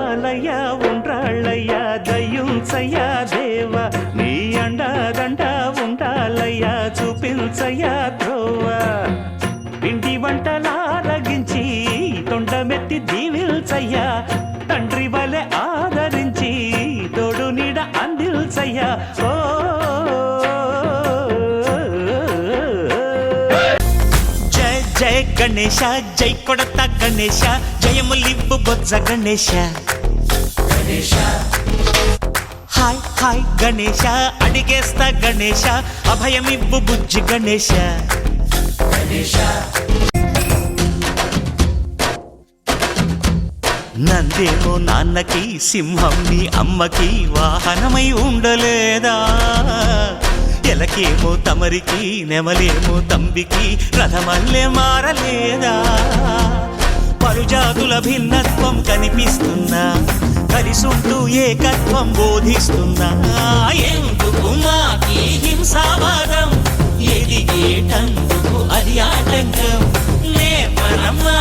బాలయ్య ఉండ్రాళ్ళయ్యా దయ్యుంచయ్యా దేవ నీ అండదండ ఉండాలయ్యా చూపించయ్యా త్రోవా పిండి వంటలారగించి తొండమెత్తి దీవిల్చయ్యా తండ్రి వలె ఆదరించి తోడు నీడ అందిల్చయ్యా ఓ జయ జయ గణేశ జై కొడత గణేశ జయములివ్వు బొజ్జ గణేశ హాయ్ హాయ్ గణేశ అడిగేస్తా గణేశ అభయమివ్వు బుజ్జి గణేశ నందేమో నాన్నకి సింహం నీ అమ్మకి వాహనమై ఉండలేదా ఎలకేమో తమరికి నెమలేమో తంబికి రథమల్లే మారలేదా పలుజాతుల భిన్నత్వం కనిపిస్తున్నా కలిసుంటూ ఏకత్వం బోధిస్తున్నా ఎందుకు మాకి హింసావాదం ఎదిగేటందుకు అది ఆటంకం నేపరమ్మా